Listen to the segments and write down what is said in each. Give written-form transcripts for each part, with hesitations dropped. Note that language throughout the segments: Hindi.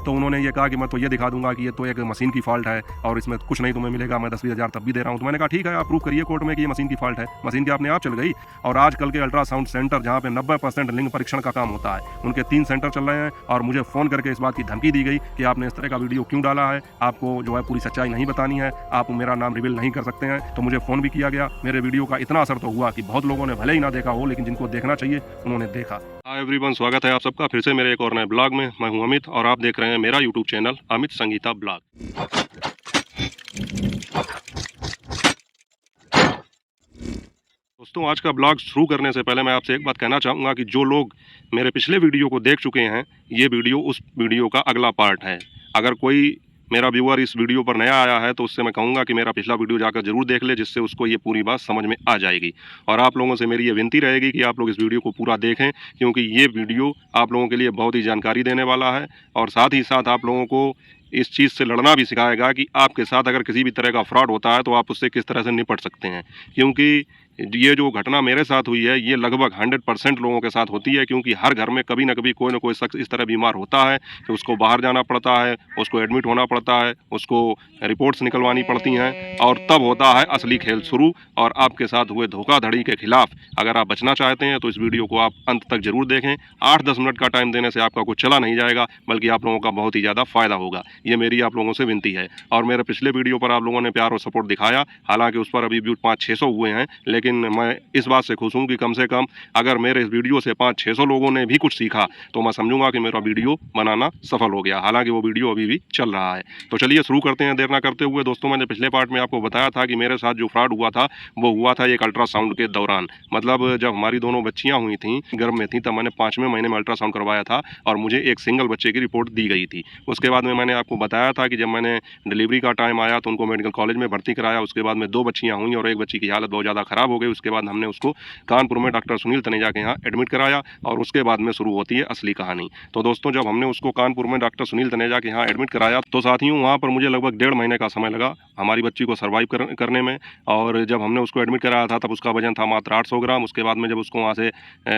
तो उन्होंने ये कहा कि मैं तो ये दिखा दूंगा कि ये तो एक मशीन की फॉल्ट है और इसमें कुछ नहीं तुम्हें मिलेगा, मैं 10-20 हज़ार तब भी दे रहा हूँ। तो मैंने कहा ठीक है, आप प्रूव करिए कोर्ट में कि ये मशीन की फॉल्ट है। मशीन के अपने आप चल गई। और आजकल के अल्ट्रासाउंड सेंटर जहाँ पे 90% लिंग परीक्षण का काम होता है, उनके 3 सेंटर चल रहे हैं और मुझे फ़ोन करके इस बात की धमकी दी गई कि आपने इस तरह का वीडियो क्यों डाला है, आपको जो है पूरी सच्चाई नहीं बतानी है, आप मेरा नाम रिवील नहीं कर सकते हैं। तो मुझे फ़ोन भी किया गया। मेरे वीडियो का इतना असर तो हुआ कि बहुत लोगों ने भले ही ना देखा हो, लेकिन जिनको देखना चाहिए उन्होंने देखा। हाय एवरीवन, स्वागत है आप सबका फिर से मेरे एक और नए ब्लॉग में। मैं हूं अमित और आप देख रहे हैं मेरा YouTube channel Amit Sangeeta blog. दोस्तों, आज का ब्लॉग शुरू करने से पहले मैं आपसे एक बात कहना चाहूँगा कि जो लोग मेरे पिछले वीडियो को देख चुके हैं, ये वीडियो उस वीडियो का अगला पार्ट है। अगर कोई मेरा व्यूअर इस वीडियो पर नया आया है तो उससे मैं कहूँगा कि मेरा पिछला वीडियो जाकर ज़रूर देख ले, जिससे उसको ये पूरी बात समझ में आ जाएगी। और आप लोगों से मेरी ये विनती रहेगी कि आप लोग इस वीडियो को पूरा देखें, क्योंकि ये वीडियो आप लोगों के लिए बहुत ही जानकारी देने वाला है और साथ ही साथ आप लोगों को इस चीज़ से लड़ना भी सिखाएगा कि आपके साथ अगर किसी भी तरह का फ्रॉड होता है तो आप उससे किस तरह से निपट सकते हैं। क्योंकि ये जो घटना मेरे साथ हुई है, ये लगभग 100% लोगों के साथ होती है, क्योंकि हर घर में कभी ना कभी कोई ना कोई शख्स इस तरह बीमार होता है कि उसको बाहर जाना पड़ता है, उसको एडमिट होना पड़ता है, उसको रिपोर्ट्स निकलवानी पड़ती हैं और तब होता है असली खेल शुरू। और आपके साथ हुए धोखाधड़ी के खिलाफ अगर आप बचना चाहते हैं तो इस वीडियो को आप अंत तक जरूर देखें। 8-10 मिनट का टाइम देने से आपका कुछ चला नहीं जाएगा, बल्कि आप लोगों का बहुत ही ज़्यादा फ़ायदा होगा। ये मेरी आप लोगों से विनती है। और मेरे पिछले वीडियो पर आप लोगों ने प्यार और सपोर्ट दिखाया, हालांकि उस पर अभी व्यू 500-600 हुए हैं, लेकिन मैं इस बात से खुश हूँ कि कम से कम अगर मेरे इस वीडियो से 500-600 लोगों ने भी कुछ सीखा तो मैं समझूंगा कि मेरा वीडियो बनाना सफल हो गया। हालांकि वो वीडियो अभी भी चल रहा है। तो चलिए शुरू करते हैं देर ना करते हुए। दोस्तों, मैंने पिछले पार्ट में आपको बताया था कि मेरे साथ जो फ्रॉड हुआ था वो हुआ था एक अल्ट्रासाउंड के दौरान। मतलब जब हमारी दोनों बच्चियाँ हुई थी, गर्भ में थी, तब मैंने 5वें महीने में अल्ट्रासाउंड करवाया था और मुझे एक सिंगल बच्चे की रिपोर्ट दी गई थी। उसके बाद में मैंने आपको बताया था कि जब मैंने डिलीवरी का टाइम आया तो उनको मेडिकल कॉलेज में भर्ती कराया। उसके बाद में 2 बच्चियाँ हुई और एक बच्ची की हालत बहुत ज़्यादा ख़राब हो गई। उसके बाद हमने उसको कानपुर में डॉक्टर सुनील तनेजा के यहाँ एडमिट कराया और उसके बाद में शुरू होती है असली कहानी। तो दोस्तों, जब हमने उसको कानपुर में डॉक्टर सुनील तनेजा के यहाँ एडमिट कराया तो साथियों वहाँ पर मुझे लगभग 1.5 महीने का समय लगा हमारी बच्ची को सर्वाइव करने में। और जब हमने उसको एडमिट कराया था तब उसका वजन था मात्र 800 ग्राम। उसके बाद में जब उसको वहाँ से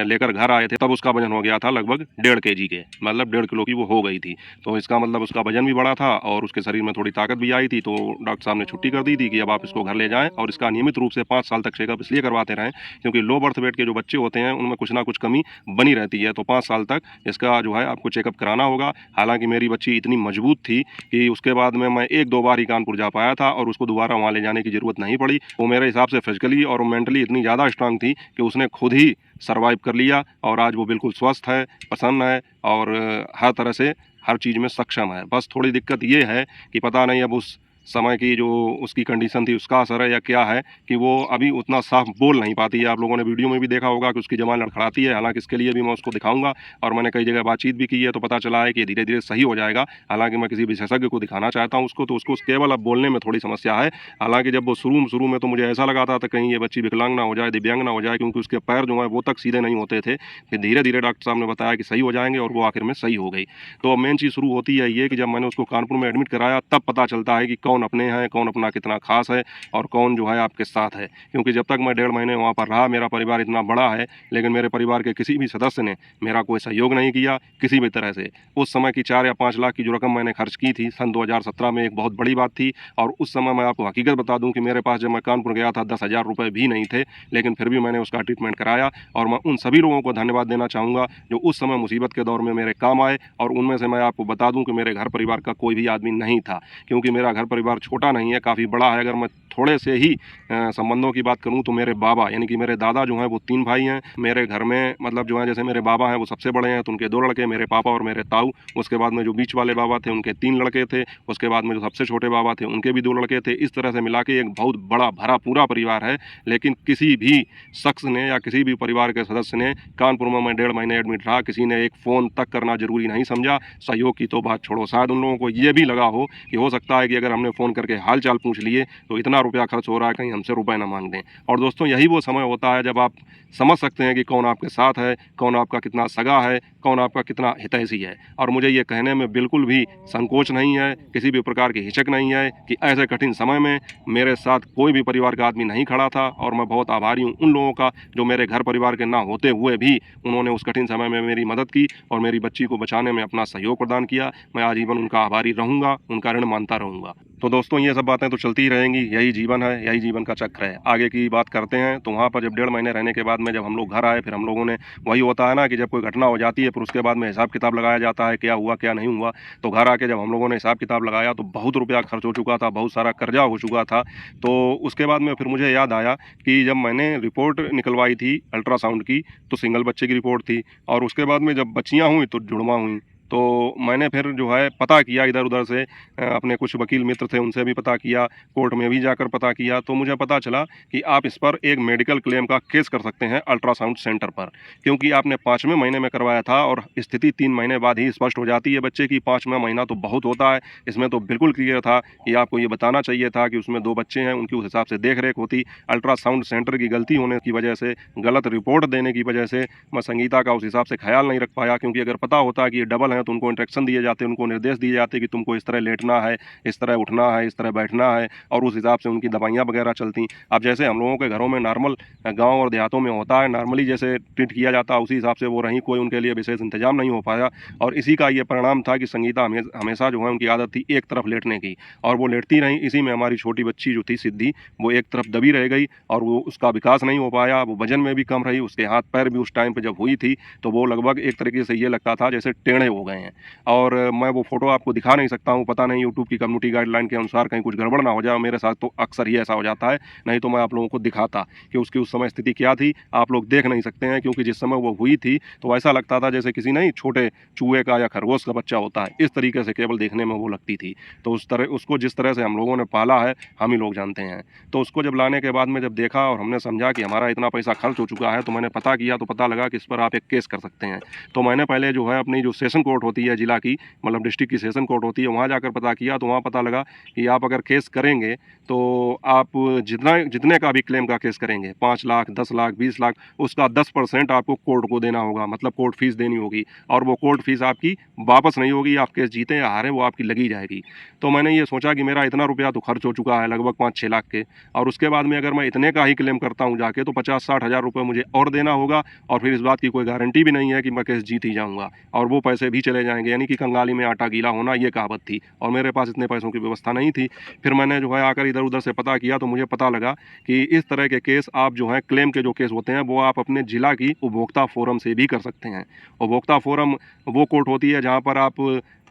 लेकर घर आए थे तब उसका वजन हो गया था लगभग 1.5 kg के, मतलब 1.5 किलो की वो हो गई थी। तो इसका मतलब उसका वजन भी बढ़ा था और उसके शरीर में थोड़ी ताकत भी आई थी। तो डॉक्टर साहब ने छुट्टी कर दी थी कि अब आप इसको घर ले जाएं और इसका नियमित रूप से 5 साल तक चेकअप इसलिए करवाते रहें क्योंकि लो बर्थ वेट के जो बच्चे होते हैं उनमें कुछ ना कुछ कमी बनी रहती है। तो 5 साल तक इसका जो है आपको चेकअप कराना होगा। हालांकि मेरी बच्ची इतनी मजबूत थी कि उसके बाद में मैं 1-2 बार ही कानपुर जा पाया था और उसको दोबारा वहाँ ले जाने की ज़रूरत नहीं पड़ी। वो मेरे हिसाब से फिजिकली और मेंटली इतनी ज़्यादा स्ट्रांग थी कि उसने खुद ही सर्वाइव कर लिया और आज वो बिल्कुल स्वस्थ है, प्रसन्न है और हर तरह से हर चीज़ में सक्षम है। बस थोड़ी दिक्कत ये है कि पता नहीं अब उस समय की जो उसकी कंडीशन थी उसका असर है या क्या है कि वो अभी उतना साफ बोल नहीं पाती है। आप लोगों ने वीडियो में भी देखा होगा कि उसकी ज़बान लड़खड़ाती है। हालांकि इसके लिए भी मैं उसको दिखाऊंगा और मैंने कई जगह बातचीत भी की है, तो पता चला है कि धीरे धीरे सही हो जाएगा। हालांकि मैं किसी विशेषज्ञ को दिखाना चाहता हूँ उसको, तो उसको केवल अब बोलने में थोड़ी समस्या है। हालांकि जब वो शुरू में तो मुझे ऐसा लगा था कहीं ये बच्ची विकलांग ना हो जाए, दिव्यांग ना हो जाए, क्योंकि उसके पैर जो है वो तक सीधे नहीं होते थे। फिर धीरे धीरे डॉक्टर साहब ने बताया कि सही हो जाएंगे और वो आखिर में सही हो गई। तो अब मेन चीज़ शुरू होती है ये कि जब मैंने उसको कानपुर में एडमिट कराया तब पता चलता है कि कौन अपने हैं, कौन अपना कितना खास है और कौन जो है आपके साथ है। क्योंकि जब तक मैं 1.5 महीने वहाँ पर रहा, मेरा परिवार इतना बड़ा है, लेकिन मेरे परिवार के किसी भी सदस्य ने मेरा कोई सहयोग नहीं किया किसी भी तरह से। उस समय की 4 या 5 लाख की जो रकम मैंने खर्च की थी सन 2017 में, एक बहुत बड़ी बात थी। और उस समय मैं आपको हकीकत बता दूं कि मेरे पास जब मैं कानपुर गया था 10,000 रुपये भी नहीं थे, लेकिन फिर भी मैंने उसका ट्रीटमेंट कराया। और मैं उन सभी लोगों को धन्यवाद देना चाहूँगा जो उस समय मुसीबत के दौर में मेरे काम आए। और उनमें से मैं आपको बता दूं कि मेरे घर परिवार का कोई भी आदमी नहीं था, क्योंकि मेरा घर परिवार छोटा नहीं है, काफ़ी बड़ा है। अगर मैं थोड़े से ही संबंधों की बात करूं तो मेरे बाबा यानी कि मेरे दादा जो हैं वो 3 भाई हैं मेरे घर में। मतलब जो है जैसे मेरे बाबा हैं वो सबसे बड़े हैं तो उनके 2 लड़के, मेरे पापा और मेरे ताऊ। उसके बाद में जो बीच वाले बाबा थे उनके 3 लड़के थे। उसके बाद में जो सबसे छोटे बाबा थे उनके भी 2 लड़के थे। इस तरह से मिला के एक बहुत बड़ा भरा पूरा परिवार है। लेकिन किसी भी शख्स ने या किसी भी परिवार के सदस्य ने कानपुर में मैं 1.5 महीने एडमिट रहा, किसी ने एक फ़ोन तक करना जरूरी नहीं समझा। सहयोग की तो बात छोड़ो, शायद उन लोगों को ये भी लगा हो कि हो सकता है कि अगर हमने फ़ोन करके हाल चाल पूछ लिए तो इतना रुपया खर्च हो रहा है, कहीं हमसे रुपए ना मांग दें। और दोस्तों यही वो समय होता है जब आप समझ सकते हैं कि कौन आपके साथ है, कौन आपका कितना सगा है, कौन आपका कितना हितैषी है। और मुझे ये कहने में बिल्कुल भी संकोच नहीं है, किसी भी प्रकार की हिचक नहीं है कि ऐसे कठिन समय में मेरे साथ कोई भी परिवार का आदमी नहीं खड़ा था। और मैं बहुत आभारी हूँ उन लोगों का जो मेरे घर परिवार के ना होते हुए भी उन्होंने उस कठिन समय में मेरी मदद की और मेरी बच्ची को बचाने में अपना सहयोग प्रदान किया। मैं आजीवन उनका आभारी रहूँगा, उनका ऋण मानता रहूँगा। तो दोस्तों ये सब बातें तो चलती ही रहेंगी, यही जीवन है, यही जीवन का चक्र है। आगे की बात करते हैं। तो वहाँ पर जब 1.5 महीने रहने के बाद में जब हम लोग घर आए, फिर हम लोगों ने, वही होता है ना कि जब कोई घटना हो जाती है फिर उसके बाद में हिसाब किताब लगाया जाता है, क्या हुआ क्या नहीं हुआ। तो घर आके जब हम लोगों ने हिसाब किताब लगाया तो बहुत रुपया खर्च हो चुका था, बहुत सारा कर्जा हो चुका था। तो उसके बाद में फिर मुझे याद आया कि जब मैंने रिपोर्ट निकलवाई थी अल्ट्रासाउंड की, तो सिंगल बच्चे की रिपोर्ट थी, और उसके बाद में जब बच्चियाँ हुई तो जुड़वा हुई। तो मैंने फिर जो है पता किया इधर उधर से, अपने कुछ वकील मित्र थे उनसे भी पता किया, कोर्ट में भी जाकर पता किया। तो मुझे पता चला कि आप इस पर एक मेडिकल क्लेम का केस कर सकते हैं अल्ट्रासाउंड सेंटर पर, क्योंकि आपने 5वें महीने में करवाया था और स्थिति 3 महीने बाद ही स्पष्ट हो जाती है बच्चे की। 5वां महीना तो बहुत होता है, इसमें तो बिल्कुल क्लियर था कि आपको ये बताना चाहिए था कि उसमें 2 बच्चे हैं, उनकी उस हिसाब से देख रेख होती। अल्ट्रासाउंड सेंटर की गलती होने की वजह से, गलत रिपोर्ट देने की वजह से मैं संगीता का उस हिसाब से ख्याल नहीं रख पाया, क्योंकि अगर पता होता कि ये डबल है तो उनको इंस्ट्रक्शन दिए जाते, उनको निर्देश दिए जाते कि तुमको इस तरह लेटना है, इस तरह उठना है, इस तरह बैठना है, और उस हिसाब से उनकी दवाइयाँ वगैरह चलती। अब जैसे हम लोगों के घरों में नॉर्मल गाँव और देहातों में होता है, नॉर्मली जैसे ट्रीट किया जाता है उसी हिसाब से वो रहीं, कोई उनके लिए विशेष इंतजाम नहीं हो पाया। और इसी का ये परिणाम था कि संगीता हमेशा जो है उनकी आदत थी एक तरफ लेटने की, और वो लेटती रहीं। इसी में हमारी छोटी बच्ची जो थी सिद्धि, वो एक तरफ दबी रह गई और वो उसका विकास नहीं हो पाया, वो वजन में भी कम रही, उसके हाथ पैर भी उस टाइम पे जब हुई थी तो वो लगभग एक तरीके से ये लगता था जैसे टेढ़े हो गए हैं। और मैं वो फ़ोटो आपको दिखा नहीं सकता हूँ, पता नहीं यूट्यूब की कम्युनिटी गाइडलाइन के अनुसार कहीं कुछ गड़बड़ ना हो जाए। मेरे साथ तो अक्सर ही ऐसा हो जाता है, नहीं तो मैं आप लोगों को दिखाता कि उसकी उस समय स्थिति क्या थी। आप लोग देख नहीं सकते हैं, क्योंकि जिस समय वो हुई थी तो ऐसा लगता था जैसे किसी नहीं छोटे चूहे का या खरगोश का बच्चा होता है, इस तरीके से केवल देखने में वो लगती थी। तो उस तरह उसको जिस तरह से हम लोगों ने पाला है, हम ही लोग जानते हैं। तो उसको जब लाने के बाद में जब देखा और हमने समझा कि हमारा इतना पैसा खर्च हो चुका है, तो मैंने पता किया, तो पता लगा कि इस पर आप एक केस कर सकते हैं। तो मैंने पहले जो है अपनी जो सेशन कोर्ट होती है जिला की, मतलब डिस्ट्रिक्ट की सेशन कोर्ट होती है, वहाँ जाकर पता किया। तो वहाँ पता लगा कि आप अगर केस करेंगे तो आप जितने का भी क्लेम का केस करेंगे, 5 लाख, 10 लाख, 20 लाख, उसका 10% आपको कोर्ट को देना होगा, मतलब कोर्ट फीस देनी होगी। और वो कोर्ट फीस आपकी वापस नहीं होगी, आप केस जीतें या हारें वो आपकी लगी जाएगी। तो मैंने ये सोचा कि मेरा इतना रुपया तो खर्च हो चुका है लगभग 5-6 लाख के, और उसके बाद में अगर मैं इतने का ही क्लेम करता हूँ जाके तो 50-60 हज़ार रुपये मुझे और देना होगा, और फिर इस बात की कोई गारंटी भी नहीं है कि मैं केस जीत ही जाऊँगा, और वो पैसे भी चले जाएंगे। यानी कि कंगाली में आटा गीला होना, ये कहावत थी, और मेरे पास इतने पैसों की व्यवस्था नहीं थी। फिर मैंने जो है आकर इधर उधर से पता किया, तो मुझे पता लगा कि इस तरह के केस आप जो हैं क्लेम के जो केस होते हैं वो आप अपने ज़िला की उपभोक्ता फोरम से भी कर सकते हैं। उपभोक्ता फोरम वो कोर्ट होती है जहाँ पर आप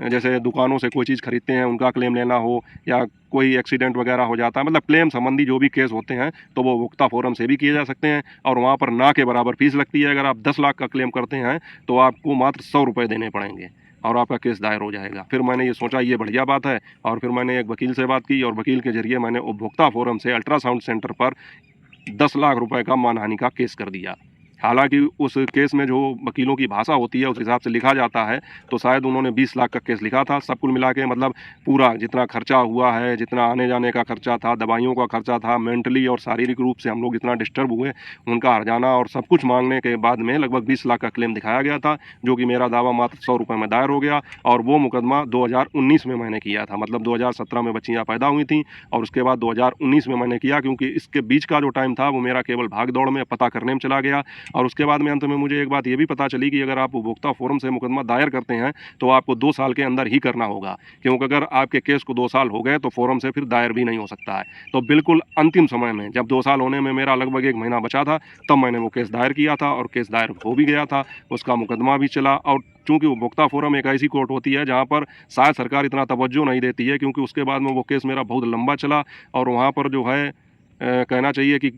जैसे दुकानों से कोई चीज़ खरीदते हैं, उनका क्लेम लेना हो, या कोई एक्सीडेंट वगैरह हो जाता है, मतलब क्लेम संबंधी जो भी केस होते हैं तो वो उपभोक्ता फोरम से भी किए जा सकते हैं। और वहाँ पर ना के बराबर फीस लगती है। अगर आप 10 लाख का क्लेम करते हैं तो आपको मात्र 100 रुपये देने पड़ेंगे और आपका केस दायर हो जाएगा। फिर मैंने ये सोचा ये बढ़िया बात है, और फिर मैंने एक वकील से बात की, और वकील के जरिए मैंने उपभोक्ता फोरम से अल्ट्रासाउंड सेंटर पर 10 लाख रुपए का मानहानि का केस कर दिया। हालांकि उस केस में जो वकीलों की भाषा होती है उस हिसाब से लिखा जाता है, तो शायद उन्होंने 20 लाख का केस लिखा था। सब कुल मिला के मतलब पूरा जितना खर्चा हुआ है, जितना आने जाने का खर्चा था, दवाइयों का खर्चा था, मेंटली और शारीरिक रूप से हम लोग इतना डिस्टर्ब हुए, उनका हर्जाना और सब कुछ मांगने के बाद में लगभग 20 लाख का क्लेम दिखाया गया था, जो कि मेरा दावा मात्र 100 रुपये में दायर हो गया। और वो मुकदमा 2019 में मैंने किया था, मतलब 2017 में बच्चियाँ पैदा हुई थी और उसके बाद 2019 में मैंने किया, क्योंकि इसके बीच का जो टाइम था वो मेरा केवल भाग दौड़ में पता करने में चला गया। और उसके बाद में अंत में मुझे एक बात ये भी पता चली कि अगर आप उपभोक्ता फोरम से मुकदमा दायर करते हैं तो आपको 2 साल के अंदर ही करना होगा, क्योंकि अगर आपके केस को 2 साल हो गए तो फोरम से फिर दायर भी नहीं हो सकता है। तो बिल्कुल अंतिम समय में जब 2 साल होने में मेरा लगभग 1 महीना बचा था, तब मैंने वो केस दायर किया था और केस दायर हो भी गया था, उसका मुकदमा भी चला। और चूँकि उपभोक्ता फोरम एक ऐसी कोर्ट होती है जहाँ पर शायद सरकार इतना तवज्जो नहीं देती है, क्योंकि उसके बाद में वो केस मेरा बहुत लंबा चला, और वहाँ पर जो है कहना चाहिए कि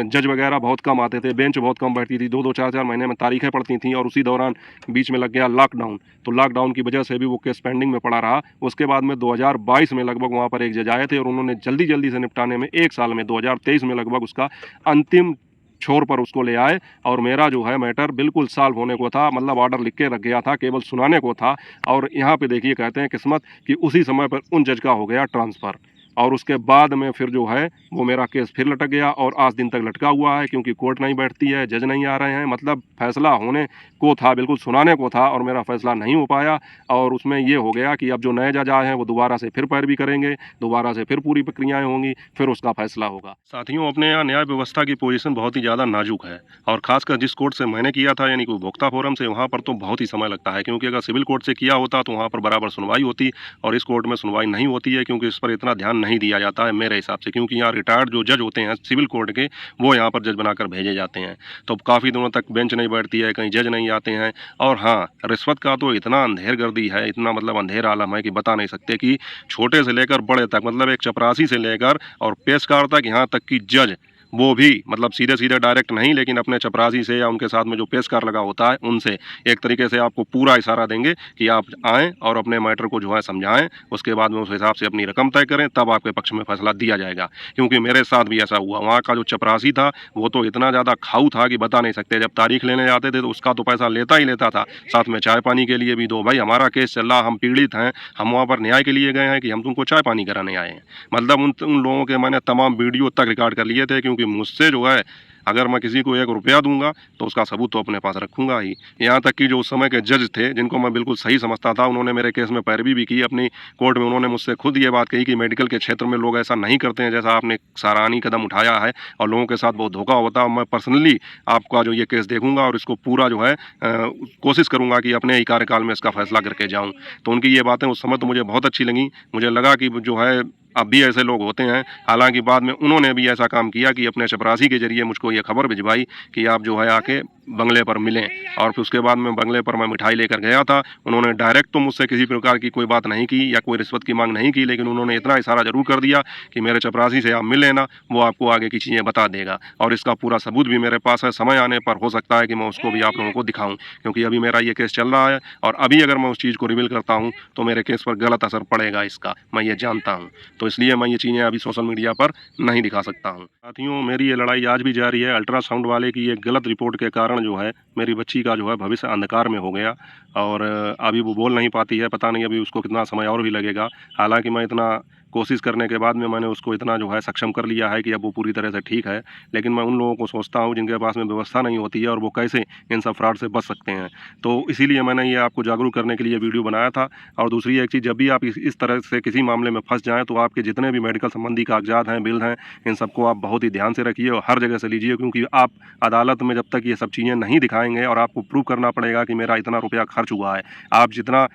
जज वगैरह बहुत कम आते थे, बेंच बहुत कम बैठती थी, 2-2 4-4 महीने में तारीखें पड़ती थीं, और उसी दौरान बीच में लग गया लॉकडाउन। तो लॉकडाउन की वजह से भी वो केस पेंडिंग में पड़ा रहा। उसके बाद में 2022 में लगभग वहाँ पर एक जज आए थे और उन्होंने जल्दी से निपटाने में 1 साल में 2023 में लगभग उसका अंतिम छोर पर उसको ले आए, और मेरा जो है मैटर बिल्कुल सॉल्व होने को था, मतलब ऑर्डर लिख के रख गया था, केवल सुनाने को था। और यहाँ पे देखिए कहते हैं किस्मत कि उसी समय पर उन जज का हो गया ट्रांसफ़र। और उसके बाद में फिर जो है वो मेरा केस फिर लटक गया और आज दिन तक लटका हुआ है, क्योंकि कोर्ट नहीं बैठती है, जज नहीं आ रहे हैं। मतलब फैसला होने को था, बिल्कुल सुनाने को था, और मेरा फैसला नहीं हो पाया। और उसमें ये हो गया कि अब जो नए जज आए हैं वो दोबारा से फिर पैरवी करेंगे, दोबारा से फिर पूरी प्रक्रियाएं होंगी, फिर उसका फैसला होगा। साथियों, अपने यहाँ न्याय व्यवस्था की पोजीशन बहुत ही ज़्यादा नाजुक है, और खासकर जिस कोर्ट से मैंने किया था यानी कि उपभोक्ता फोरम से, वहाँ पर तो बहुत ही समय लगता है, क्योंकि अगर सिविल कोर्ट से किया होता तो वहाँ पर बराबर सुनवाई होती, और इस कोर्ट में सुनवाई नहीं होती है, क्योंकि इस पर इतना ध्यान नहीं दिया जाता है मेरे हिसाब से, क्योंकि यहाँ रिटायर्ड जो जज होते हैं सिविल कोर्ट के, वो यहाँ पर जज बनाकर भेजे जाते हैं। तो काफ़ी दिनों तक बेंच नहीं बैठती है, कहीं जज नहीं आते हैं। और हाँ, रिश्वत का तो इतना अंधेर गर्दी है, इतना मतलब अंधेर आलम है कि बता नहीं सकते, कि छोटे से लेकर बड़े तक, मतलब एक चपरासी से लेकर और पेशकार तक, यहाँ तक कि जज, वो भी मतलब सीधे सीधे डायरेक्ट नहीं, लेकिन अपने चपरासी से या उनके साथ में जो पेशकार लगा होता है उनसे एक तरीके से आपको पूरा इशारा देंगे कि आप आएँ और अपने मैटर को जो है समझाएं, उसके बाद में उस हिसाब से अपनी रकम तय करें, तब आपके पक्ष में फैसला दिया जाएगा। क्योंकि मेरे साथ भी ऐसा हुआ। वहाँ का जो चपरासी था वो तो इतना ज़्यादा खाऊ था कि बता नहीं सकते। जब तारीख लेने जाते थे तो उसका तो पैसा लेता ही लेता था, साथ में चाय पानी के लिए भी दो। भाई, हमारा केस चल रहा, हम पीड़ित हैं, हम वहाँ पर न्याय के लिए गए हैं कि हम तुमको चाय पानी कराने आए हैं। मतलब उन लोगों के मैंने तमाम वीडियो तक रिकॉर्ड कर लिए थे, क्योंकि मुझसे जो है, अगर मैं किसी को 1 रुपया दूंगा तो उसका सबूत तो अपने पास रखूंगा ही। यहाँ तक कि जो उस समय के जज थे, जिनको मैं बिल्कुल सही समझता था, उन्होंने मेरे केस में पैरवी भी की अपनी कोर्ट में। उन्होंने मुझसे खुद ये बात कही कि मेडिकल के क्षेत्र में लोग ऐसा नहीं करते हैं जैसा आपने सराहनीय कदम उठाया है, और लोगों के साथ बहुत धोखा होता है। मैं पर्सनली आपका जो ये केस देखूंगा और इसको पूरा जो है कोशिश करूंगा कि अपने ही कार्यकाल में इसका फैसला करके जाऊं। तो उनकी ये बातें उस समय तो मुझे बहुत अच्छी लगी। मुझे लगा कि जो है अब भी ऐसे लोग होते हैं। हालांकि बाद में उन्होंने भी ऐसा काम किया कि अपने चपरासी के जरिए मुझको ये खबर भिजवाई कि आप जो है आके बंगले पर मिलें, और फिर उसके बाद में बंगले पर मैं मिठाई लेकर गया था। उन्होंने डायरेक्ट तो मुझसे किसी प्रकार की कोई बात नहीं की या कोई रिश्वत की मांग नहीं की, लेकिन उन्होंने इतना इशारा जरूर कर दिया कि मेरे चपरासी से आप मिल लेना, वो आपको आगे की चीज़ें बता देगा। और इसका पूरा सबूत भी मेरे पास है। समय आने पर हो सकता है कि मैं उसको भी आप लोगों को दिखाऊं, क्योंकि अभी मेरा ये केस चल रहा है, और अभी अगर मैं उस चीज़ को रिवील करता हूँ तो मेरे केस पर गलत असर पड़ेगा इसका, मैं ये जानता हूँ। तो इसलिए मैं ये चीज़ें अभी सोशल मीडिया पर नहीं दिखा सकता हूँ। साथियों, मेरी ये लड़ाई आज भी जारी है। अल्ट्रासाउंड वाले की एक गलत रिपोर्ट के कारण जो है मेरी बच्ची का जो है भविष्य अंधकार में हो गया, और अभी वो बोल नहीं पाती है। पता नहीं अभी उसको कितना समय और भी लगेगा। हालांकि मैं इतना कोशिश करने के बाद में मैंने उसको इतना जो है सक्षम कर लिया है कि अब वो पूरी तरह से ठीक है। लेकिन मैं उन लोगों को सोचता हूँ जिनके पास में व्यवस्था नहीं होती है, और वो कैसे इन सब फ्रॉड से बच सकते हैं। तो इसीलिए मैंने ये आपको जागरूक करने के लिए वीडियो बनाया था। और दूसरी एक चीज़, जब भी आप इस तरह से किसी मामले में फंस जाएँ तो आपके जितने भी मेडिकल संबंधी कागजात हैं, बिल हैं, इन सबको आप बहुत ही ध्यान से रखिए और हर जगह से लीजिए। क्योंकि आप अदालत में जब तक ये सब चीज़ें नहीं दिखाएंगे, और आपको प्रूव करना पड़ेगा कि मेरा इतना रुपया खर्च हुआ है, आप जितना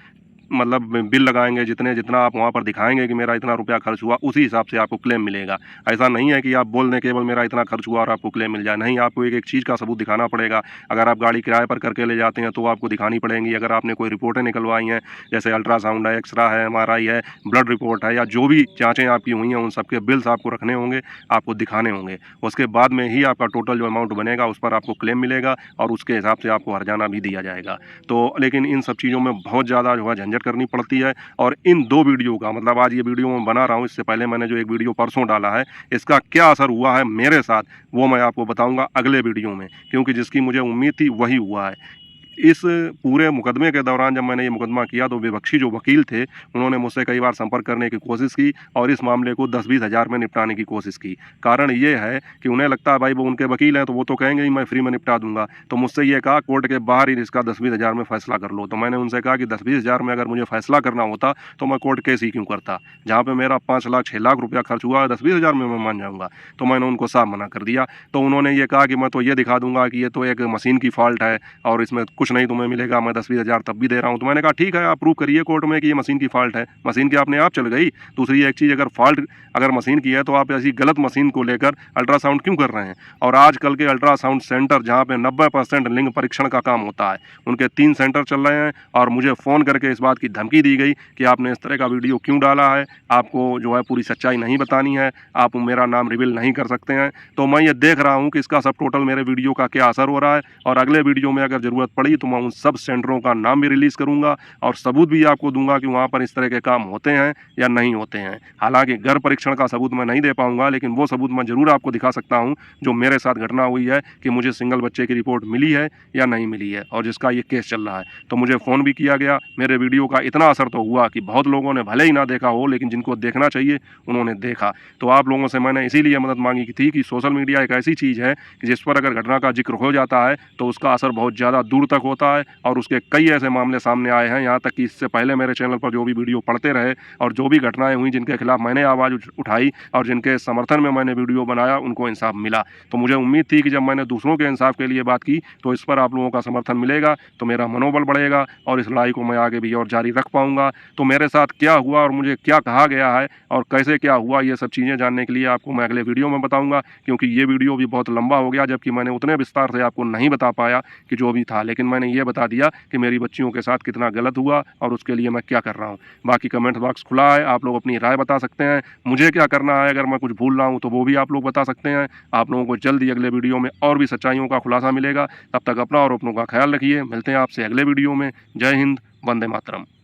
मतलब बिल लगाएंगे, जितना आप वहाँ पर दिखाएंगे कि मेरा इतना रुपया खर्च हुआ, उसी हिसाब से आपको क्लेम मिलेगा। ऐसा नहीं है कि आप बोल दें केवल मेरा इतना खर्च हुआ और आपको क्लेम मिल जाए। नहीं, आपको एक एक चीज़ का सबूत दिखाना पड़ेगा। अगर आप गाड़ी किराए पर करके ले जाते हैं तो आपको दिखानी पड़ेंगी। अगर आपने कोई रिपोर्टें निकलवाई हैं, जैसे अल्ट्रासाउंड है, एक्सरा है, MRI है, ब्लड रिपोर्ट है, या जो भी जाँचें आपकी हुई हैं, उन सबके बिल्स आपको रखने होंगे, आपको दिखाने होंगे। उसके बाद में ही आपका टोटल जो अमाउंट बनेगा उस पर आपको क्लेम मिलेगा, और उसके हिसाब से आपको हर्जाना भी दिया जाएगा। तो लेकिन इन सब चीज़ों में बहुत ज़्यादा जो है झंझट करनी पड़ती है। और इन 2 वीडियो का मतलब आज ये वीडियो मैं बना रहा हूँ, इससे पहले मैंने जो एक वीडियो परसों डाला है, इसका क्या असर हुआ है मेरे साथ, वो मैं आपको बताऊंगा अगले वीडियो में। क्योंकि जिसकी मुझे उम्मीद थी वही हुआ है। इस पूरे मुकदमे के दौरान जब मैंने ये मुकदमा किया तो विपक्षी जो वकील थे, उन्होंने मुझसे कई बार संपर्क करने की कोशिश की और इस मामले को 10-20 हज़ार में निपटाने की कोशिश की। कारण ये है कि उन्हें लगता है भाई वो उनके वकील हैं तो वो तो कहेंगे ही मैं फ्री में निपटा दूंगा। तो मुझसे ये कहा कोर्ट के बाहर ही इसका 10-20 हज़ार में फैसला कर लो। तो मैंने उनसे कहा कि 10-20 हज़ार में अगर मुझे फैसला करना होता तो मैं कोर्ट केस ही क्यों करता, जहाँ पे मेरा 5 लाख 6 लाख रुपया खर्च हुआ है, 10-20 हज़ार में मैं मान जाऊँगा। तो मैंने उनको साफ मना कर दिया। तो उन्होंने ये कहा कि मैं तो ये दिखा दूंगा कि ये तो एक मशीन की फॉल्ट है और इसमें कुछ नहीं तुम्हें मिलेगा, मैं 10-20 हज़ार तब भी दे रहा हूँ। तो मैंने कहा ठीक है, आप प्रूव करिए कोर्ट में कि ये मशीन की फॉल्ट है। मशीन की अपने आप चल गई। दूसरी एक चीज़, अगर फॉल्ट अगर मशीन की है तो आप ऐसी गलत मशीन को लेकर अल्ट्रासाउंड क्यों कर रहे हैं। और आजकल के अल्ट्रासाउंड सेंटर जहाँ पे 90% लिंग परीक्षण का काम होता है, उनके 3 सेंटर चल रहे हैं और मुझे फ़ोन करके इस बात की धमकी दी गई कि आपने इस तरह का वीडियो क्यों डाला है, आपको जो है पूरी सच्चाई नहीं बतानी है, आप मेरा नाम रिवील नहीं कर सकते हैं। तो मैं ये देख रहा हूँ कि इसका सब टोटल मेरे वीडियो का क्या असर हो रहा है, और अगले वीडियो में अगर ज़रूरत पड़ी तो मैं उन सब सेंटरों का नाम भी रिलीज़ करूँगा और सबूत भी आपको दूंगा कि वहाँ पर इस तरह के काम होते हैं या नहीं होते हैं। हालांकि घर परीक्षण का सबूत मैं नहीं दे पाऊंगा, लेकिन वो सबूत मैं ज़रूर आपको दिखा सकता हूँ जो मेरे साथ घटना हुई है कि मुझे सिंगल बच्चे की रिपोर्ट मिली है या नहीं मिली है और जिसका ये केस चल रहा है। तो मुझे फ़ोन भी किया गया, मेरे वीडियो का इतना असर तो हुआ कि बहुत लोगों ने भले ही ना देखा हो, लेकिन जिनको देखना चाहिए उन्होंने देखा। तो आप लोगों से मैंने इसीलिए मदद मांगी थी कि सोशल मीडिया एक ऐसी चीज़ है कि जिस पर अगर घटना का जिक्र हो जाता है तो उसका असर बहुत ज़्यादा दूर तक होता है और उसके कई ऐसे मामले सामने आए हैं। यहाँ तक कि इससे पहले मेरे चैनल पर जो भी वीडियो पढ़ते रहे और जो भी घटनाएं हुई जिनके खिलाफ मैंने आवाज़ उठाई और जिनके समर्थन में मैंने वीडियो बनाया, उनको इंसाफ मिला। तो मुझे उम्मीद थी कि जब मैंने दूसरों के इंसाफ के लिए बात की तो इस पर आप लोगों का समर्थन मिलेगा, तो मेरा मनोबल बढ़ेगा और इस लड़ाई को मैं आगे भी और जारी रख पाऊंगा। तो मेरे साथ क्या हुआ और मुझे क्या कहा गया है और कैसे क्या हुआ, ये सब चीज़ें जानने के लिए आपको मैं अगले वीडियो में बताऊंगा, क्योंकि ये वीडियो भी बहुत लंबा हो गया, जबकि मैंने उतने विस्तार से आपको नहीं बता पाया कि जो भी था, लेकिन मैंने ये बता दिया कि मेरी बच्चियों के साथ कितना गलत हुआ और उसके लिए मैं क्या कर रहा हूँ। बाकी कमेंट बॉक्स खुला है, आप लोग अपनी राय बता सकते हैं। मुझे क्या करना है, अगर मैं कुछ भूल रहा हूँ तो वो भी आप लोग बता सकते हैं। आप लोगों को जल्द ही अगले वीडियो में और भी सच्चाइयों का खुलासा मिलेगा। तब तक अपना और अपनों का ख्याल रखिए। मिलते हैं आपसे अगले वीडियो में। जय हिंद, वंदे मातरम।